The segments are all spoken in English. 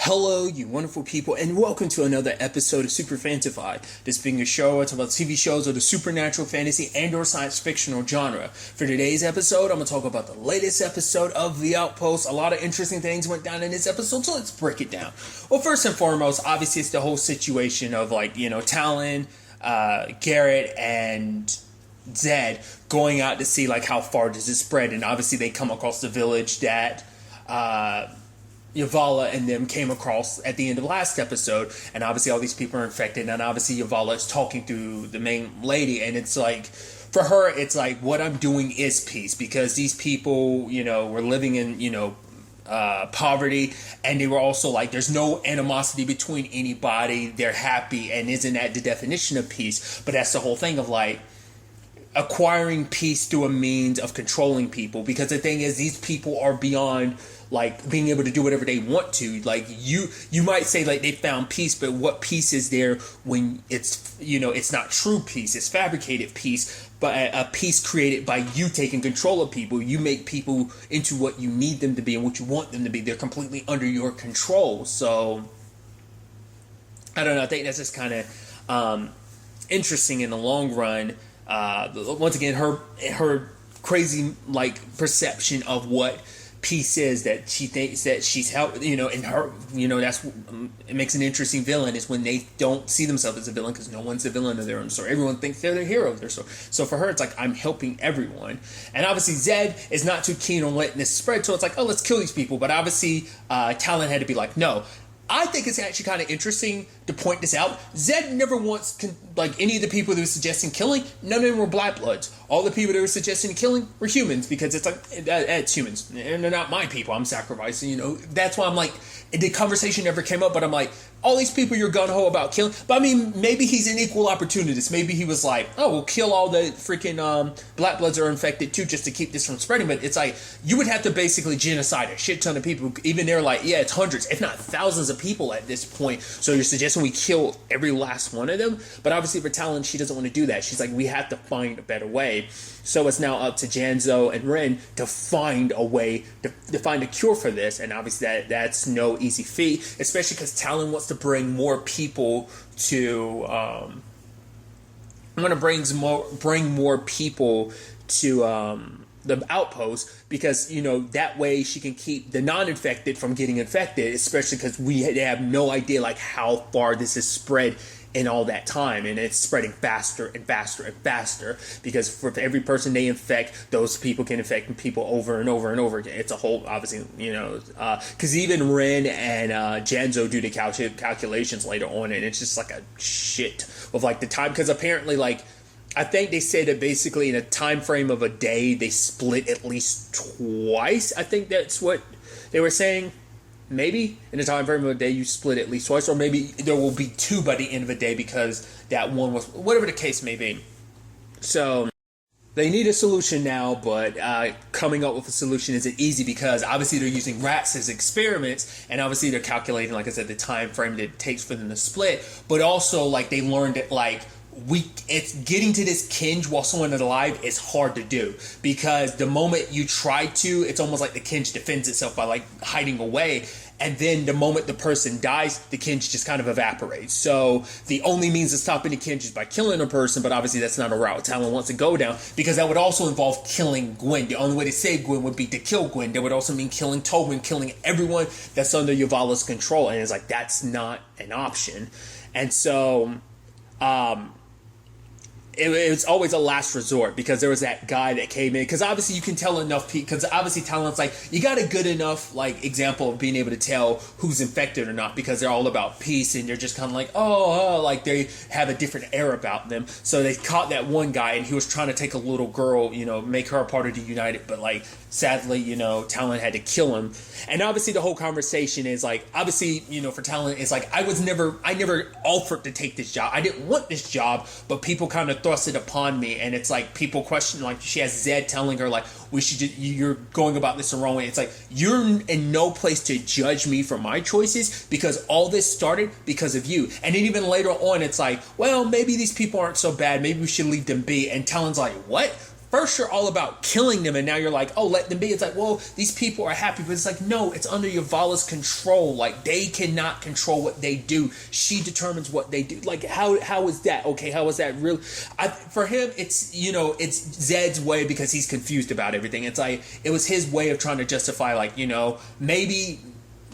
Hello, you wonderful people, and welcome to another episode of Super-Fanta-Fi. This being a show I talk about TV shows of the supernatural, fantasy, and/or science fictional genre. For today's episode, I'm going to talk about the latest episode of The Outpost. A lot of interesting things went down in this episode, so let's break it down. Well, first and foremost, obviously, it's the whole situation of, Talon, Garrett, and Zed going out to see, how far does it spread, and obviously they come across the village that, Yavala and them came across at the end of last episode, and obviously all these people are infected, and obviously Yavala is talking to the main lady, and it's like, for her, it's like, what I'm doing is peace, because these people, were living in, poverty, and they were also like, there's no animosity between anybody, they're happy, and isn't that the definition of peace? But that's the whole thing of acquiring peace through a means of controlling people, because the thing is, these people are beyond being able to do whatever they want to. You might say they found peace, but what peace is there when it's it's not true peace, it's fabricated peace, but a peace created by you taking control of people. You make people into what you need them to be and what you want them to be. They're completely under your control. So I don't know, I think that's just kind of interesting in the long run. Once again, her crazy perception of what peace is, that she thinks that she's helped, and her, that's it makes an interesting villain is when they don't see themselves as a villain, because no one's a villain of their own story. Everyone thinks they're the hero of their story. So for her, it's like, I'm helping everyone. And obviously Zed is not too keen on letting this spread, so it's like, oh, let's kill these people. But obviously Talon had to be like, no. I think it's actually kind of interesting to point this out. Zed never once, any of the people that were suggesting killing, none of them were black bloods. All the people that were suggesting killing were humans, because it's it's humans. And they're not my people. I'm sacrificing, That's why I'm like, the conversation never came up, but I'm like, all these people you're gung-ho about killing. But I mean, maybe he's an equal opportunist. Maybe he was like, oh, we'll kill all the freaking black bloods that are infected too, just to keep this from spreading. But it's like, you would have to basically genocide a shit ton of people. Even they're like, yeah, it's hundreds, if not thousands of people at this point. So you're suggesting we kill every last one of them? But obviously for Talon, she doesn't want to do that. She's like, we have to find a better way. So it's now up to Janzo and Ren to find a way, to find a cure for this. And obviously that's no easy feat, especially because Talon wants to bring more people to bring more people to the outpost, because that way she can keep the non-infected from getting infected, especially because they have no idea how far this is spread in all that time, and it's spreading faster and faster and faster, because for every person they infect, those people can infect people over and over and over again. It's a whole, obviously, because even Ren and Janzo do the calculations later on, and it's just like a shit of the time, because apparently I think they said that basically in a time frame of a day they split at least twice. I think that's what they were saying. Maybe in a time frame of a day you split at least twice, or maybe there will be two by the end of a day, because that one was, whatever the case may be. So they need a solution now, but coming up with a solution isn't easy, because obviously they're using rats as experiments, and obviously they're calculating, like I said, the time frame that it takes for them to split. But also they learned that it's getting to this Kinj while someone is alive is hard to do, because the moment you try to, it's almost like the Kinj defends itself by hiding away, and then the moment the person dies, the Kinj just kind of evaporates. So the only means of stopping the Kinj is by killing a person, but obviously that's not a route Talon wants to go down, because that would also involve killing Gwen. The only way to save Gwen would be to kill Gwen. That would also mean killing Tobin, killing everyone that's under Yavala's control, and it's that's not an option. And so it was always a last resort, because there was that guy that came in, because obviously you can tell enough people, because obviously Talon's you got a good enough example of being able to tell who's infected or not, because they're all about peace, and they're just kind of they have a different air about them. So they caught that one guy, and he was trying to take a little girl, make her a part of the United, but sadly, Talon had to kill him. And obviously the whole conversation is obviously, for Talon, it's I never offered to take this job. I didn't want this job, but people kind of thrust it upon me, and it's people question, she has Zed telling her you're going about this the wrong way. It's you're in no place to judge me for my choices, because all this started because of you. And then even later on, it's well, maybe these people aren't so bad, maybe we should leave them be. And Talon's what? first you're all about killing them, and now you're like, oh, let them be. It's like, well, these people are happy, but it's like, no, it's under Yuvala's control. Like, they cannot control what they do. She determines what they do. Like, how is that? Okay, how is that really? For him, it's, you know, it's Zed's way because he's confused about everything. It's like, it was his way of trying to justify, like, you know, maybe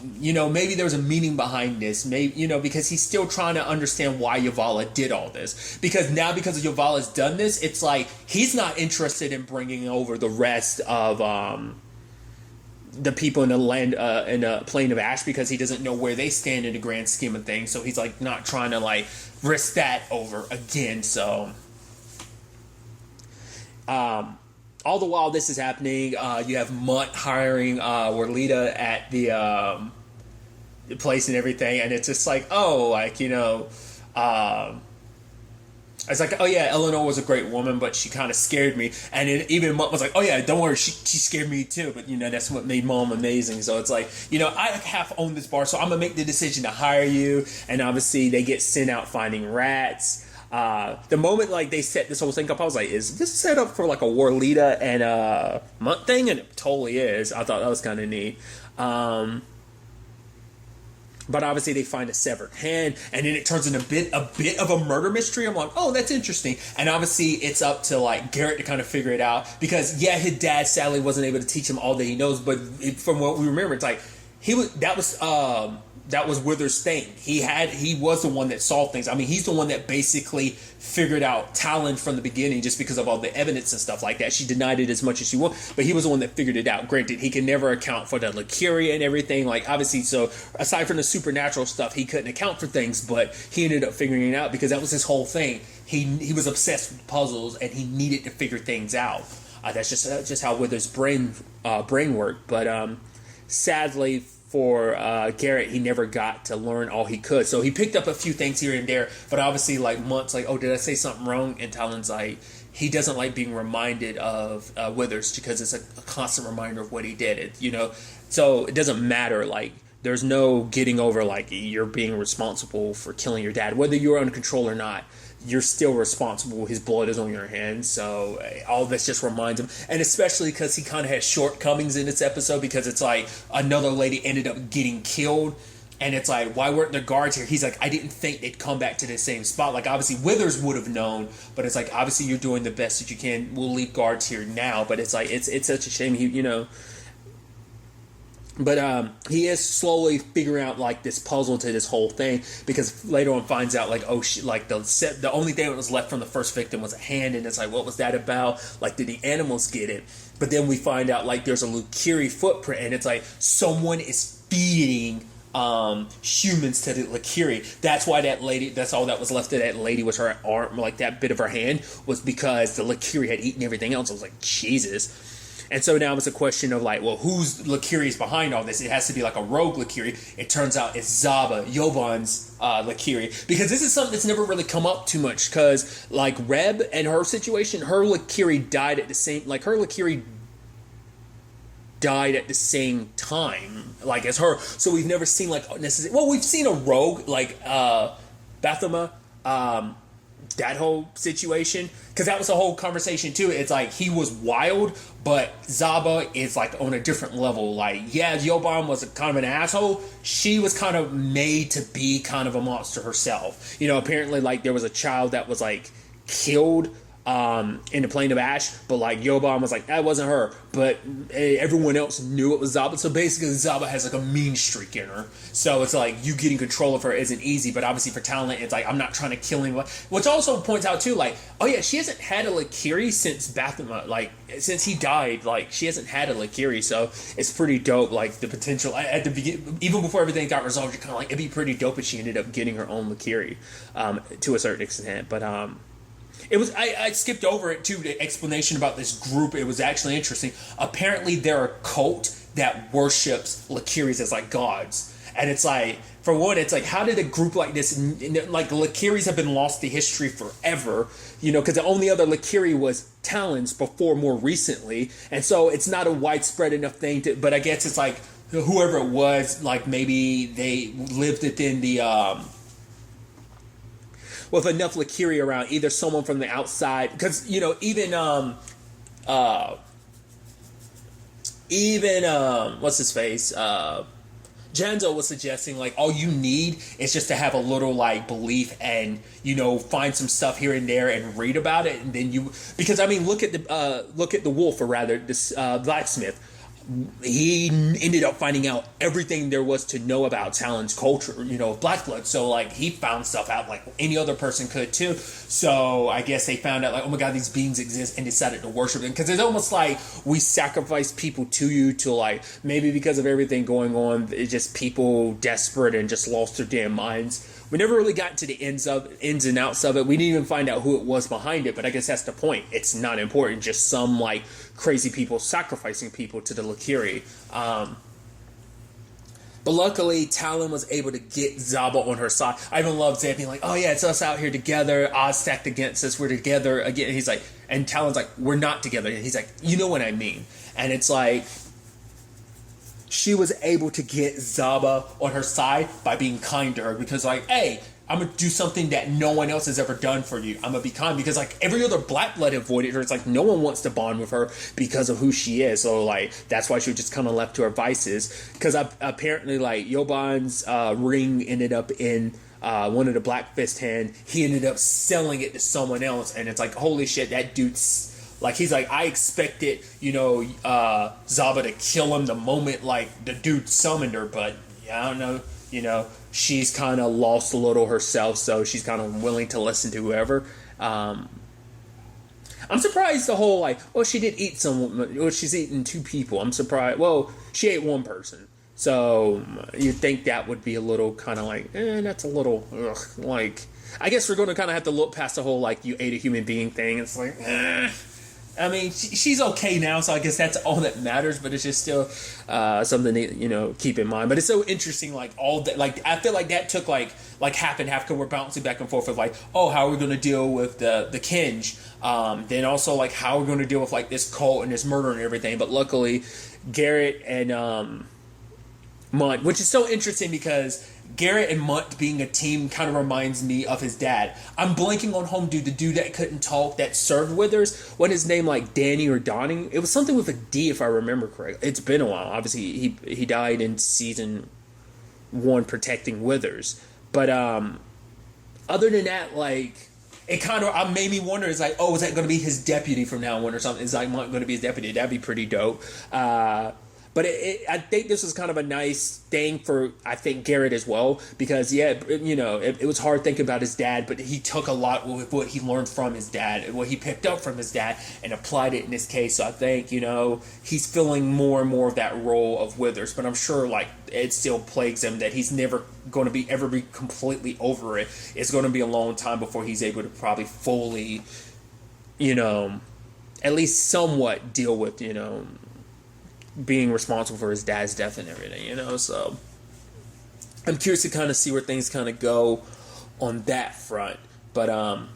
there was a meaning behind this. Maybe, you know, because he's still trying to understand why Yuvala did all this. Because now, because Yuvala's done this, it's like he's not interested in bringing over the rest of the people in the land in the Plain of Ash, because he doesn't know where they stand in the grand scheme of things. So he's like not trying to like risk that over again. So all the while this is happening, you have Mutt hiring Warlita at the place and everything, and it's just like, oh, like, you know, it's like, oh yeah, Eleanor was a great woman, but she kind of scared me. And even Mutt was like, oh yeah, don't worry, she scared me too. But, you know, that's what made Mom amazing. So it's like, you know, I half own this bar, so I'm going to make the decision to hire you. And obviously they get sent out finding rats. The moment like they set this whole thing up, I was like, is this set up for like a Warlita and Mutt thing? And it totally is. I thought that was kind of neat. But obviously they find a severed hand, and then it turns into a bit of a murder mystery. I'm like, oh, that's interesting. And obviously it's up to like Garrett to kind of figure it out, because yeah, his dad sadly wasn't able to teach him all that he knows, but from what we remember, it's like that was Wither's thing. He was the one that solved things. I mean, he's the one that basically figured out Talon from the beginning, just because of all the evidence and stuff like that. She denied it as much as she would, but he was the one that figured it out. Granted, he could never account for the Lacuria and everything. Like, obviously, so aside from the supernatural stuff, he couldn't account for things, but he ended up figuring it out because that was his whole thing. He was obsessed with puzzles, and he needed to figure things out. That's just how Wither's brain worked. But sadly for Garrett, he never got to learn all he could. So he picked up a few things here and there, but obviously like Mutt's like, oh, did I say something wrong? And Talon's like, he doesn't like being reminded of Withers, because it's a constant reminder of what he did. You know, so it doesn't matter. Like, there's no getting over like you're being responsible for killing your dad, whether you're under control or not. You're still responsible. His blood is on your hands. So all this just reminds him. And especially because he kind of has shortcomings in this episode, because it's like another lady ended up getting killed. And it's like, why weren't the guards here? He's like, I didn't think they'd come back to the same spot. Like, obviously, Withers would have known. But it's like, obviously, you're doing the best that you can. We'll leave guards here now. But it's like, it's such a shame. But he is slowly figuring out like this puzzle to this whole thing, because later on finds out like, oh shit, like the only thing that was left from the first victim was a hand, and it's like, what was that about? Like, did the animals get it? But then we find out like there's a Lakiri footprint, and it's like someone is feeding humans to the Lakiri. That's why that lady, that's all that was left of that lady was her arm, like that bit of her hand, was because the Lakiri had eaten everything else. I was like, Jesus. And so now it's a question of like, well, who's Lakiri's behind all this? It has to be like a rogue Lakiri. It turns out it's Zaba, Yovan's Lakiri. Because this is something that's never really come up too much. Because like Reb and her situation, her Lakiri died at the same, like her Lakiri died at the same time, like as her. So we've never seen like necessarily, well, we've seen a rogue like Bathema, that whole situation, because that was the whole conversation too. It's like he was wild, but Zaba is like on a different level. Like, yeah, Yoban was kind of an asshole. She was kind of made to be kind of a monster herself. You know, apparently like there was a child that was like killed in the Plain of Ash, but like Yoban was like, that wasn't her, but everyone else knew it was Zaba. So basically Zaba has like a mean streak in her, so it's like you getting control of her isn't easy. But obviously for Talon, it's like, I'm not trying to kill anyone, which also points out too, like, oh yeah, she hasn't had a Lakiri since Bathema, like since he died. Like, she hasn't had a Lakiri, so it's pretty dope. Like the potential at the beginning, even before everything got resolved, you're kind of like, it'd be pretty dope if she ended up getting her own Lakiri to a certain extent. But it was, I skipped over it too, the explanation about this group. It was actually interesting. Apparently they're a cult that worships Lakiris as like gods. And it's like, for one, it's like, how did a group like this, like Lakiris have been lost to history forever, you know, because the only other Lakiri was Talons before more recently. And so it's not a widespread enough thing to, but I guess it's like, whoever it was, like maybe they lived within the, with enough Lakiri around, either someone from the outside, because, you know, even even what's his face? Janzo was suggesting like all you need is just to have a little like belief and find some stuff here and there and read about it, and then because I mean look at the wolf, or rather this blacksmith. He ended up finding out everything there was to know about Talon's culture, Black Blood. So, like, he found stuff out like any other person could, too. So, I guess they found out, like, oh my god, these beings exist, and decided to worship them. Because it's almost like we sacrifice people to you to, like, maybe because of everything going on, it's just people desperate and just lost their damn minds. We never really got to the ins and outs of it. We didn't even find out who it was behind it, but I guess that's the point. It's not important. Just some, like, crazy people sacrificing people to the Lakiri. But luckily, Talon was able to get Zaba on her side. I even love Zeb being like, oh yeah, it's us out here together. Odds stacked against us. We're together again. He's like, and Talon's like, we're not together. And he's like, you know what I mean. And it's like, she was able to get Zaba on her side by being kind to her, because like, hey, I'm going to do something that no one else has ever done for you. I'm going to be kind, because like every other Black Blood avoided her. It's like no one wants to bond with her because of who she is. So like that's why she was just kind of left to her vices, because apparently like Yoban's ring ended up in one of the Black Fist hand. He ended up selling it to someone else, and it's like, holy shit, that dude's like, he's like, I expected, Zaba to kill him the moment, like, the dude summoned her, but, yeah, I don't know, she's kind of lost a little herself, so she's kind of willing to listen to whoever. I'm surprised the whole, like, well, she did eat someone, well, she's eaten 2 people. I'm surprised, well, she ate 1 person. So, you'd think that would be a little kind of like, that's a little, like, I guess we're going to kind of have to look past the whole, like, you ate a human being thing. It's like, I mean, she's okay now, so I guess that's all that matters. But it's just still something to keep in mind. But it's so interesting, like all that. Like I feel like that took like half and half, because we're bouncing back and forth with like, oh, how are we going to deal with the Kinj? Then also like how are we going to deal with like this cult and this murder and everything. But luckily, Garrett and Munt, which is so interesting because Garrett and Munt being a team kind of reminds me of his dad. I'm blanking on home dude, the dude that couldn't talk, that served Withers. What his name, like Danny or Donnie? It was something with a D, if I remember correctly. It's been a while. Obviously, he died in season 1 protecting Withers. But other than that, like, it kind of made me wonder. It's like, oh, is that going to be his deputy from now on or something? Is like Munt going to be his deputy? That'd be pretty dope. But I think this was kind of a nice thing for, I think, Garrett as well. Because, yeah, it was hard thinking about his dad, but he took a lot with what he learned from his dad, what he picked up from his dad, and applied it in this case. So I think, he's filling more and more of that role of Withers. But I'm sure, like, it still plagues him that he's never going to ever be completely over it. It's going to be a long time before he's able to probably fully, at least somewhat deal with, being responsible for his dad's death and everything, so I'm curious to kind of see where things kind of go on that front. But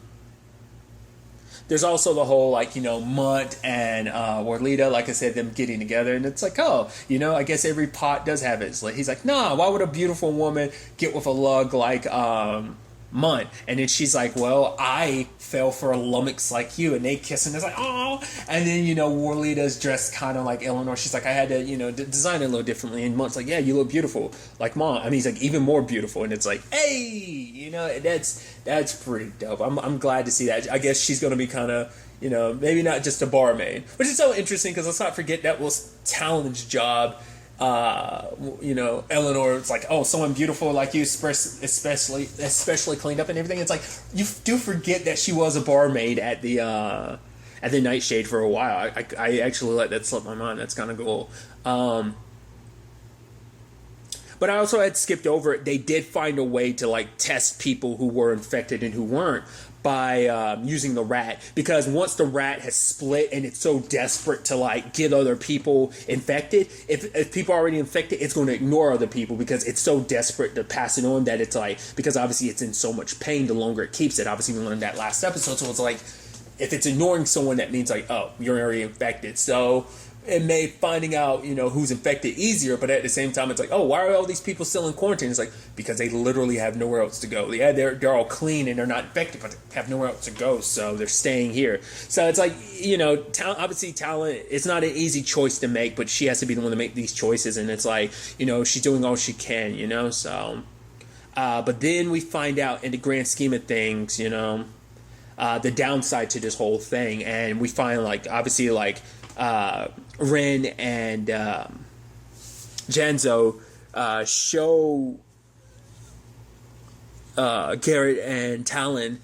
there's also the whole, like, Munt and Warlita, like I said, them getting together, and it's like, oh, I guess every pot does have its, like, he's like, nah, why would a beautiful woman get with a lug like Munt? And then she's like, well, I fell for a lummox like you, and they kiss, and it's like, oh. And then Warlita's dressed kind of like Eleanor. She's like, I had to design it a little differently, and Munt's like, yeah, you look beautiful like Mom. I mean, he's like, even more beautiful, and it's like, hey, that's pretty dope. I'm glad to see that. I guess she's gonna be kind of maybe not just a barmaid, which is so interesting, because let's not forget that was Talon's job. Eleanor, it's like, oh, someone beautiful like you, especially cleaned up and everything. It's like, you do forget that she was a barmaid at the Nightshade for a while. I actually let that slip my mind. That's kind of cool. But I also had skipped over it. They did find a way to like test people who were infected and who weren't by using the rat, because once the rat has split and it's so desperate to like get other people infected, if people are already infected, it's going to ignore other people because it's so desperate to pass it on, that it's like, because obviously it's in so much pain the longer it keeps it. Obviously we learned that last episode, so it's like, if it's ignoring someone, that means like, oh, you're already infected. So it made finding out, who's infected easier, but at the same time, it's like, oh, why are all these people still in quarantine? It's like, because they literally have nowhere else to go. Yeah, they're all clean and they're not infected, but they have nowhere else to go, so they're staying here. So it's like, obviously Talent, it's not an easy choice to make, but she has to be the one to make these choices, and it's like, she's doing all she can, so. But then we find out, in the grand scheme of things, the downside to this whole thing, and we find, like, obviously, like, Ren and Janzo show Garrett and Talon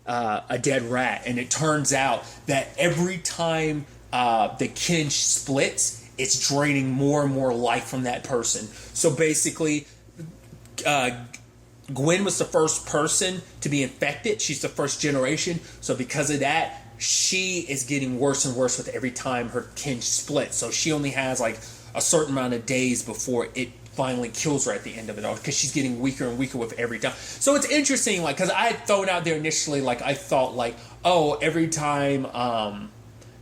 a dead rat, and it turns out that every time the Kinj splits, it's draining more and more life from that person. So basically, Gwen was the first person to be infected. She's the first generation, so because of that, she is getting worse and worse with every time her Kinj splits. So she only has like a certain amount of days before it finally kills her at the end of it all, because she's getting weaker and weaker with every time. So it's interesting, like, because I had thrown out there initially, like, I thought, like, oh, every time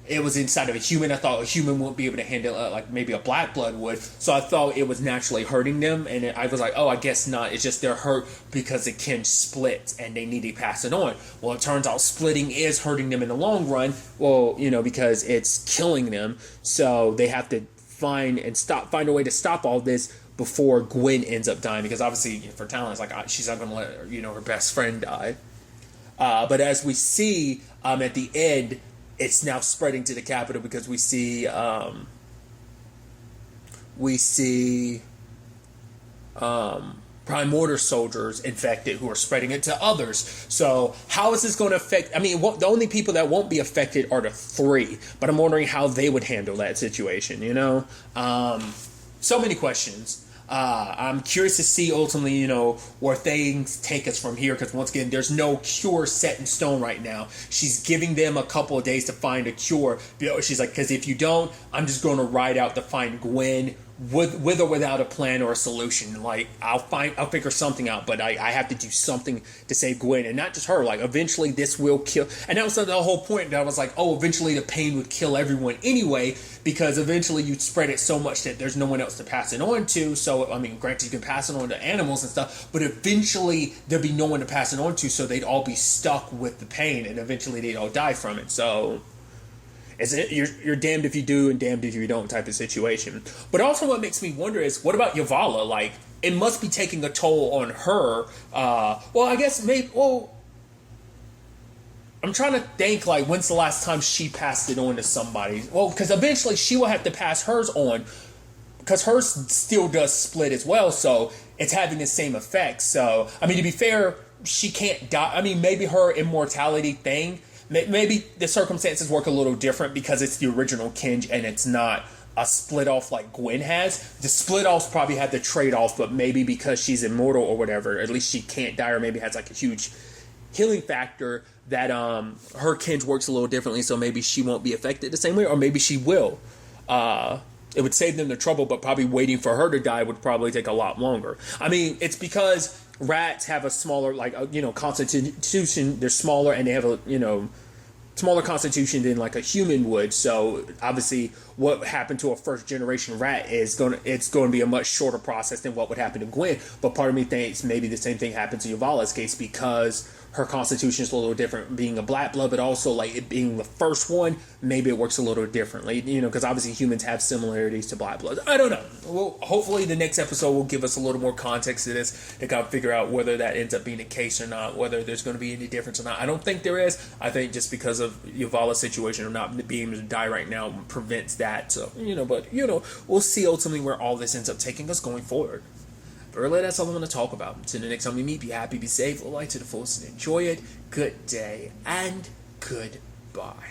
it was inside of a human, I thought a human wouldn't be able to handle it like maybe a black blood would. So I thought it was naturally hurting them, and I was like, oh, I guess not. It's just they're hurt because the Kinj splits and they need to pass it on. Well, it turns out splitting is hurting them in the long run. Well, because it's killing them. So they have to find a way to stop all this before Gwen ends up dying, because obviously for Talon, it's like she's not going to let her best friend die. But as we see at the end, it's now spreading to the capital, because we see Primordial soldiers infected who are spreading it to others. So how is this going to affect? I mean, the only people that won't be affected are the 3, but I'm wondering how they would handle that situation. So many questions. I'm curious to see ultimately, where things take us from here, because once again, there's no cure set in stone right now. She's giving them a couple of days to find a cure. She's like, because if you don't, I'm just going to ride out to find Gwen with or without a plan or a solution. Like, I'll figure something out, but I have to do something to save Gwen, and not just her. Like, eventually this will kill, and that was the whole point. That I was like, oh, eventually the pain would kill everyone anyway, because eventually you'd spread it so much that there's no one else to pass it on to. So, I mean, granted, you can pass it on to animals and stuff, but eventually there'd be no one to pass it on to, so they'd all be stuck with the pain, and eventually they'd all die from it. So you're damned if you do and damned if you don't type of situation. But also what makes me wonder is, what about Yavala? Like, it must be taking a toll on her. I guess maybe, I'm trying to think, like, when's the last time she passed it on to somebody? Well, because eventually she will have to pass hers on, because hers still does split as well, so it's having the same effect. So, I mean, to be fair, she can't die. I mean, maybe her immortality thing, maybe the circumstances work a little different because it's the original Kinj and it's not a split off like Gwen has. The split offs probably had the trade off, but maybe because she's immortal or whatever, at least she can't die, or maybe has like a huge healing factor that her Kinj works a little differently, so maybe she won't be affected the same way, or maybe she will. It would save them the trouble, but probably waiting for her to die would probably take a lot longer. I mean, it's because rats have a smaller, constitution. They're smaller, and they have a, smaller constitution than like a human would. So obviously, what happened to a first generation rat it's going to be a much shorter process than what would happen to Gwen. But part of me thinks maybe the same thing happened to Yavala's case, because her constitution is a little different, being a black blood, but also like it being the first one, maybe it works a little differently, because obviously humans have similarities to black blood. I don't know. Well, hopefully the next episode will give us a little more context to this to kind of figure out whether that ends up being the case or not, whether there's going to be any difference or not. I don't think there is. I think just because of Yavala's situation of not being able to die right now prevents that. So, we'll see ultimately where all this ends up taking us going forward. But really, that's all I'm going to talk about. Until the next time we meet, be happy, be safe, live life to the fullest, and enjoy it. Good day, and goodbye.